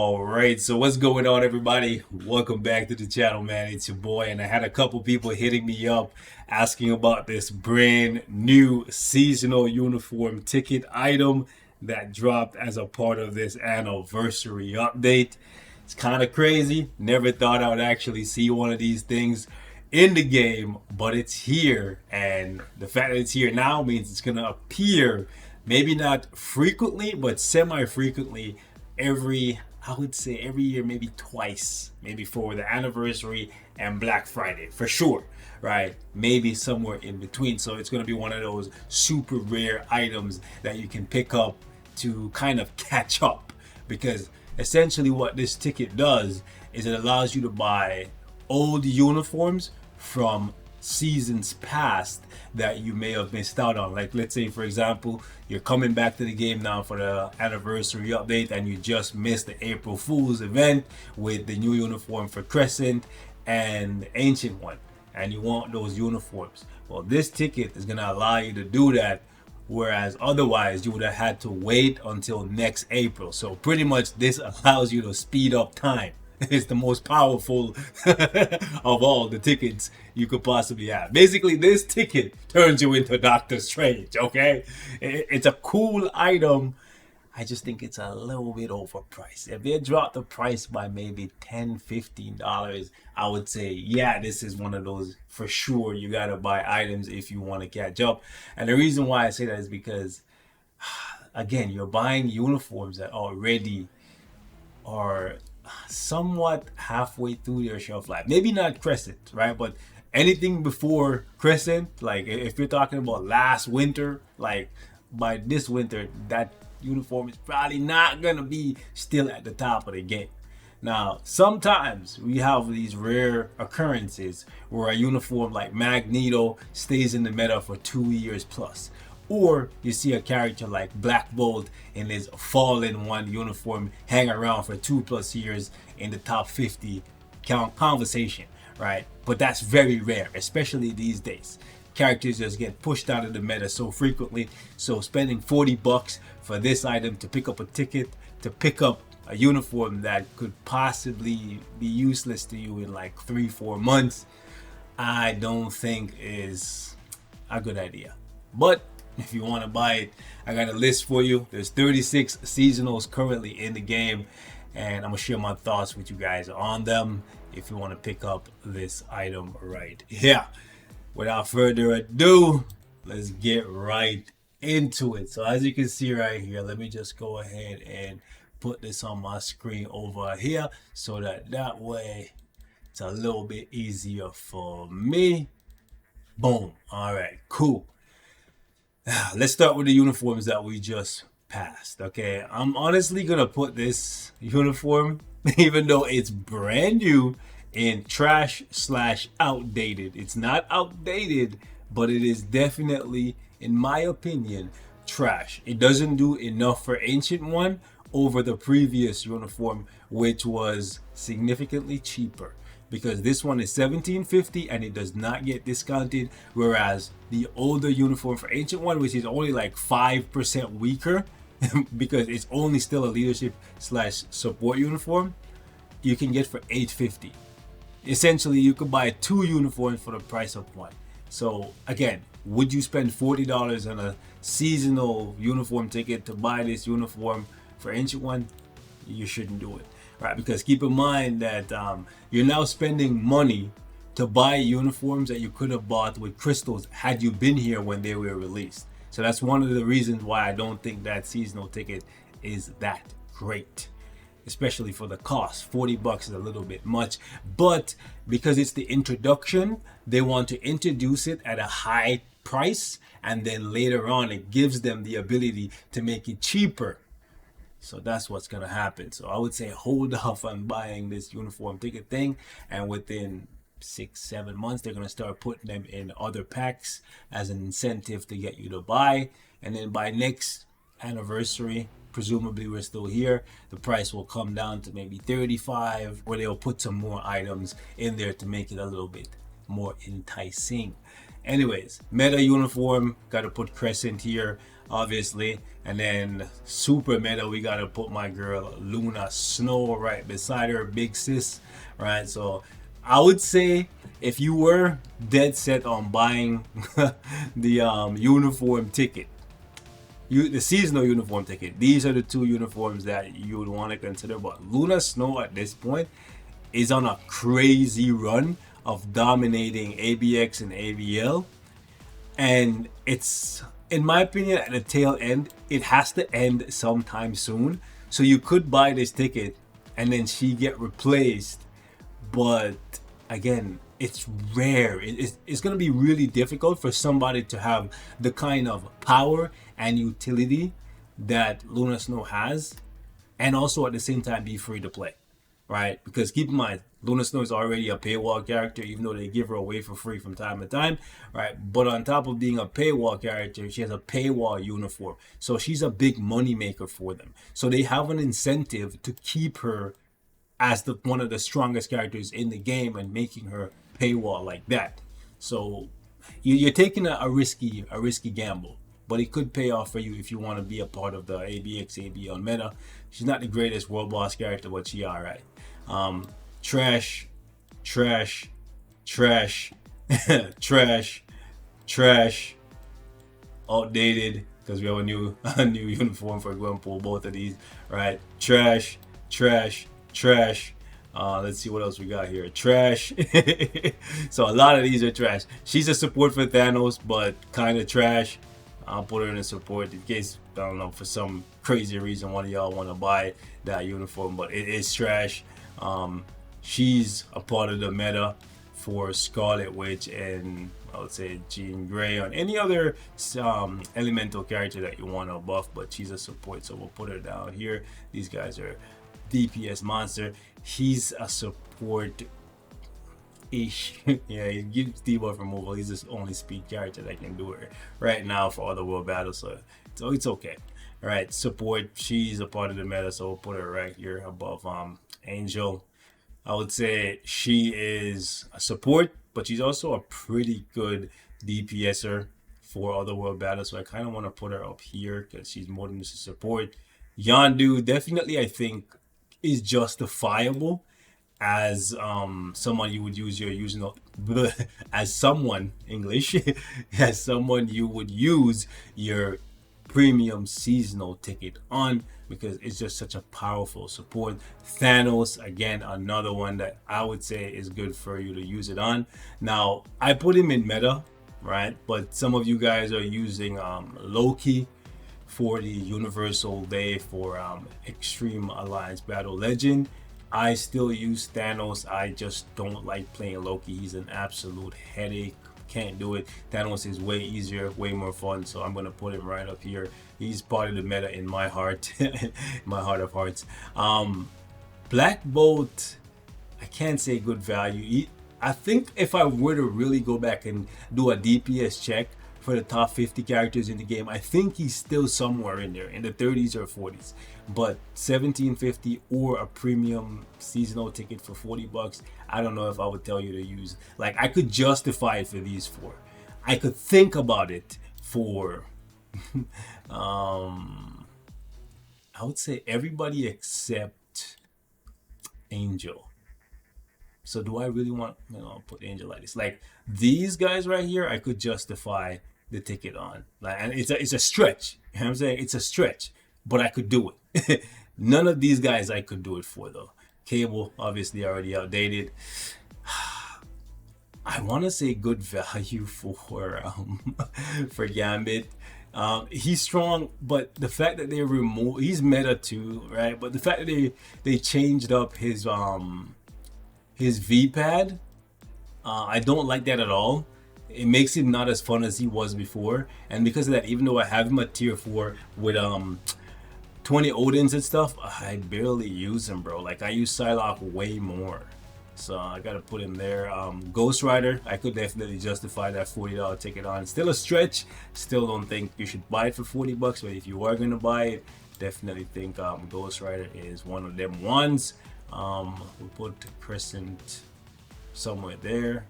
All right, so what's going on, everybody? Welcome back to the channel, man. It's your boy, and I had a couple people hitting me up asking about this brand new seasonal uniform ticket item that dropped as a part of this anniversary update. It's kind of crazy. Never thought I would actually see one of these things in the game, but it's here, and the fact that it's here now means it's gonna appear maybe not frequently, but semi-frequently I would say every year, maybe twice, maybe for the anniversary and Black Friday, for sure, right? Maybe somewhere in between. So it's going to be one of those super rare items that you can pick up to kind of catch up, because essentially what this ticket does is it allows you to buy old uniforms from seasons past that you may have missed out on. Like, let's say, for example, you're coming back to the game now for the anniversary update and you just missed the April Fool's event with the new uniform for Crescent and the Ancient one, and you want those uniforms. Well, this ticket is going to allow you to do that, whereas otherwise you would have had to wait until next April. So pretty much this allows you to speed up time. It's the most powerful of all the tickets you could possibly have. Basically, this ticket turns you into Doctor Strange, okay? It's a cool item. I just think it's a little bit overpriced. If they dropped the price by maybe $10, $15, I would say, yeah, this is one of those for sure you gotta buy items if you want to catch up. And the reason why I say that is because, again, you're buying uniforms that already are somewhat halfway through their shelf life. Maybe not Crescent, right? But anything before Crescent, like if you're talking about last winter, like by this winter, that uniform is probably not gonna be still at the top of the game. Now, sometimes we have these rare occurrences where a uniform like Magneto stays in the meta for 2 years plus. Or you see a character like Black Bolt in his Fallen One uniform hang around for 2+ years in the top 50 conversation, right? But that's very rare, especially these days. Characters just get pushed out of the meta so frequently. So spending $40 for this item to pick up a ticket, to pick up a uniform that could possibly be useless to you in like 3-4 months, I don't think is a good idea. But if you want to buy it, I got a list for you. There's 36 seasonals currently in the game, and I'm gonna share my thoughts with you guys on them if you want to pick up this item right here. Without further ado, let's get right into it. So as you can see right here, let me just go ahead and put this on my screen over here so that way it's a little bit easier for me. Boom. All right, cool. Let's start with the uniforms that we just passed. Okay, I'm honestly gonna put this uniform, even though it's brand new, in trash/outdated. It's not outdated, but it is definitely, in my opinion, trash. It doesn't do enough for Ancient One over the previous uniform, which was significantly cheaper, because this one is $17.50 and it does not get discounted, whereas the older uniform for Ancient One, which is only like 5% weaker because it's only still a leadership/support uniform, you can get for $8.50. Essentially, you could buy 2 uniforms for the price of 1. So again, would you spend $40 on a seasonal uniform ticket to buy this uniform for Ancient One? You shouldn't do it. Right, because keep in mind that you're now spending money to buy uniforms that you could have bought with crystals had you been here when they were released. So that's one of the reasons why I don't think that seasonal ticket is that great, especially for the cost. $40 is a little bit much, but because it's the introduction, they want to introduce it at a high price, and then later on it gives them the ability to make it cheaper. So that's what's gonna happen. So I would say hold off on buying this uniform ticket thing, and within 6-7 months they're gonna start putting them in other packs as an incentive to get you to buy. And then by next anniversary, presumably we're still here, the price will come down to maybe $35, or they'll put some more items in there to make it a little bit more enticing. Anyways, meta uniform, gotta put Crescent here, obviously. And then super meta, we gotta put my girl Luna Snow right beside her, big sis, right? So I would say if you were dead set on buying the uniform ticket, the seasonal uniform ticket, these are the two uniforms that you would want to consider. But Luna Snow at this point is on a crazy run of dominating ABX and AVL, and it's, in my opinion, at the tail end. It has to end sometime soon, so you could buy this ticket and then she get replaced. But again, it's rare. It's going to be really difficult for somebody to have the kind of power and utility that Luna Snow has, and also at the same time be free to play, right? Because keep in mind, Luna Snow is already a paywall character, even though they give her away for free from time to time, right? But on top of being a paywall character, she has a paywall uniform. So she's a big money maker for them. So they have an incentive to keep her as one of the strongest characters in the game and making her paywall like that. So you're taking a risky gamble, but it could pay off for you if you want to be a part of the ABX ABL meta. She's not the greatest world boss character, but she alright. Trash, trash, trash, trash, trash, outdated, because we have a new uniform for Gwenpool, both of these, right? Trash, trash, trash. Let's see what else we got here. Trash. So a lot of these are trash. She's a support for Thanos, but kind of trash. I'll put her in a support in case, I don't know, for some crazy reason one of y'all want to buy that uniform, but it is trash. She's a part of the meta for Scarlet Witch and I would say Jean Grey on any other elemental character that you want to buff, but she's a support, so we'll put her down here. These guys are DPS monster. He's a support ish. Yeah, he gives debuff removal. He's the only speed character that can do it right now for other world battles, so it's okay. All right, support. She's a part of the meta, so we'll put her right here above Angel. I would say she is a support, but she's also a pretty good DPSer for other world battles, so I kind of want to put her up here because she's more than just a support. Yondu definitely, I think, is justifiable as someone you would use your as someone English as someone you would use your premium seasonal ticket on, because it's just such a powerful support. Thanos, again, another one that I would say is good for you to use it on. Now I put him in meta, right? But some of you guys are using Loki for the universal day for Extreme Alliance Battle Legend. I still use Thanos. I just don't like playing Loki. He's an absolute headache. Can't do it. Thanos is way easier, way more fun, so I'm gonna put him right up here. He's part of the meta in my heart. My heart of hearts. Black Bolt, I can't say good value. I think if I were to really go back and do a DPS check for the top 50 characters in the game, I think he's still somewhere in there in the 30s or 40s. But 1750 or a premium seasonal ticket for 40 bucks, I don't know if I would tell you to use. Like, I could justify it for these four. I could think about it for I would say everybody except Angel. So do I really want, put Angel like this? Like these guys right here, I could justify the ticket on. Like, and it's a stretch. You know what I'm saying? It's a stretch, but I could do it. None of these guys I could do it for though. Cable, obviously already outdated. I want to say good value for for Gambit. He's strong, but the fact that they remove, he's meta too, right? But the fact that they changed up his V-pad, I don't like that at all. It makes him not as fun as he was before, and because of that, even though I have him at tier 4 with 20 Odins and stuff, I barely use him, bro. Like I use Psylocke way more, so I gotta put him there. Ghost Rider, I could definitely justify that $40 ticket on. Still a stretch. Still don't think you should buy it for 40 bucks, but if you are gonna buy it, definitely think Ghost Rider is one of them ones. We'll put Crescent somewhere there.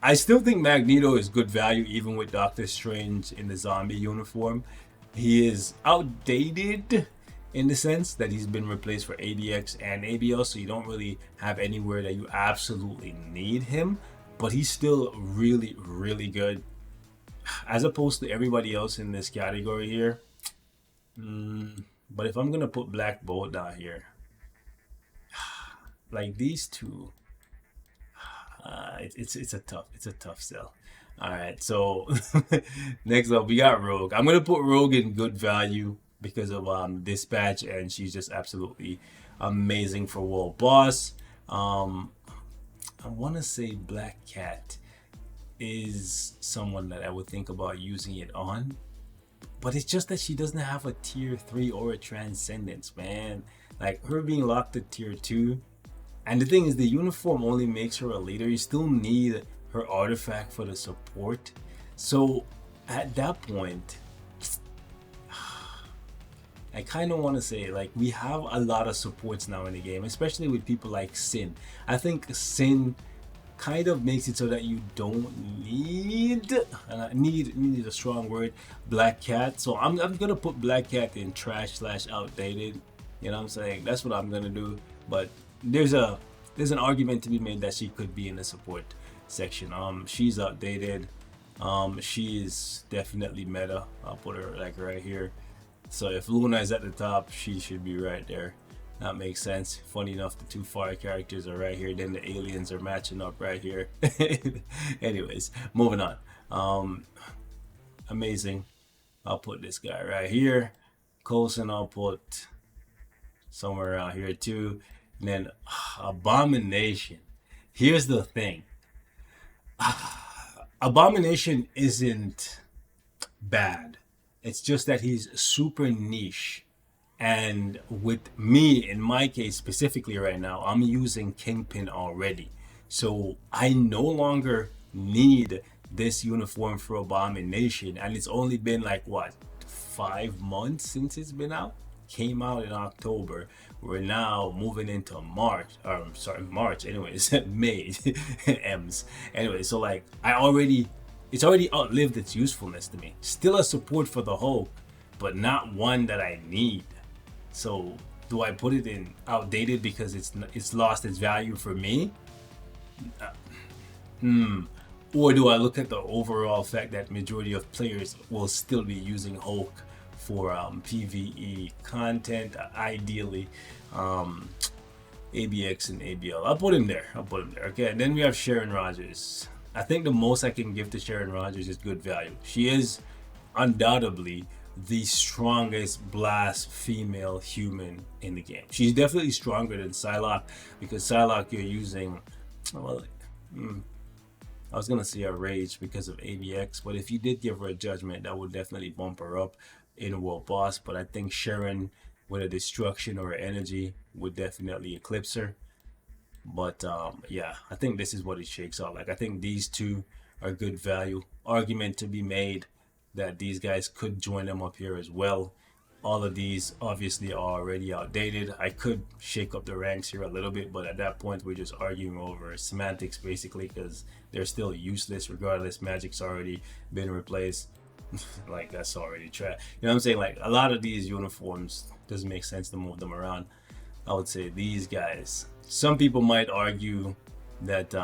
I still think Magneto is good value even with Doctor Strange in the zombie uniform. He is outdated in the sense that he's been replaced for ADX and ABL, so you don't really have anywhere that you absolutely need him. But he's still really, really good as opposed to everybody else in this category here. But if I'm gonna put Black Bolt down here, like these two, it's a tough sell. All right, so next up we got Rogue. I'm gonna put Rogue in good value because of Dispatch, and she's just absolutely amazing for World Boss. I want to say Black Cat is someone that I would think about using it on, but it's just that she doesn't have a tier 3 or a Transcendence, man. Like her being locked at tier 2. And the thing is, the uniform only makes her a leader. You still need her artifact for the support. So at that point, I kind of want to say, like, we have a lot of supports now in the game, especially with people like Sin. I think Sin kind of makes it so that you don't need, need a strong word, Black Cat. So I'm gonna put Black Cat in trash / outdated. You know what I'm saying? That's what I'm gonna do. But there's an argument to be made that she could be in the support section. She's outdated. She is definitely meta. I'll put her like right here. So if Luna is at the top, she should be right there. That makes sense. Funny enough, the two fire characters are right here, then the aliens are matching up right here. Anyways, moving on. Amazing. I'll put this guy right here. Coulson I'll put somewhere around here too. And then Abomination. Here's the thing. Abomination isn't bad. It's just that he's super niche. And with me, in my case specifically right now, I'm using Kingpin already. So I no longer need this uniform for Abomination. And it's only been like, what, 5 months since it's been out? Came out in October. We're now moving into March. March. Anyways, May. M's. Anyway, so like, it's already outlived its usefulness to me. Still a support for the Hulk, but not one that I need. So do I put it in outdated because it's lost its value for me? Or do I look at the overall fact that majority of players will still be using Hulk for PvE content, ideally ABX and ABL. I'll put him there. Okay, and then we have Sharon Rogers. I think the most I can give to Sharon Rogers is good value. She is undoubtedly the strongest blast female human in the game. She's definitely stronger than Psylocke, because Psylocke you're using, well, I was gonna say a rage because of ABX, but if you did give her a judgment, that would definitely bump her up in World Boss. But I think Sharon with a destruction or energy would definitely eclipse her. But yeah, I think this is what it shakes out like. I think these two are good value. Argument to be made that these guys could join them up here as well. All of these obviously are already outdated. I could shake up the ranks here a little bit, but at that point we're just arguing over semantics basically, because they're still useless regardless. Magic's already been replaced. Like, that's already trash. You know what I'm saying? Like, a lot of these uniforms doesn't make sense to move them around. I would say these guys, some people might argue that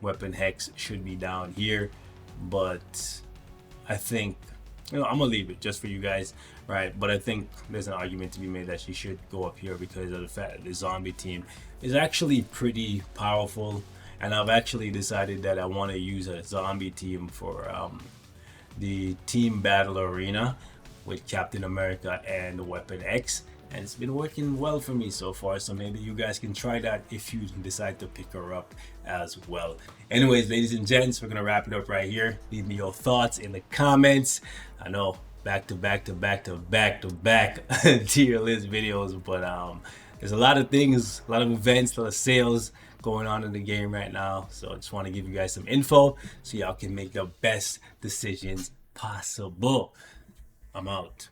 Weapon Hex should be down here, but I think, you know, I'm gonna leave it just for you guys, right? But I think there's an argument to be made that she should go up here because of the fact that the zombie team is actually pretty powerful, and I've actually decided that I want to use a zombie team for the team battle arena with Captain America and Weapon X, and it's been working well for me so far. So maybe you guys can try that if you decide to pick her up as well. Anyways, ladies and gents, we're gonna wrap it up right here. Leave me your thoughts in the comments. I know back to back tier list videos, but there's a lot of things, a lot of events, a lot of sales going on in the game right now. So I just want to give you guys some info so y'all can make the best decisions possible. I'm out.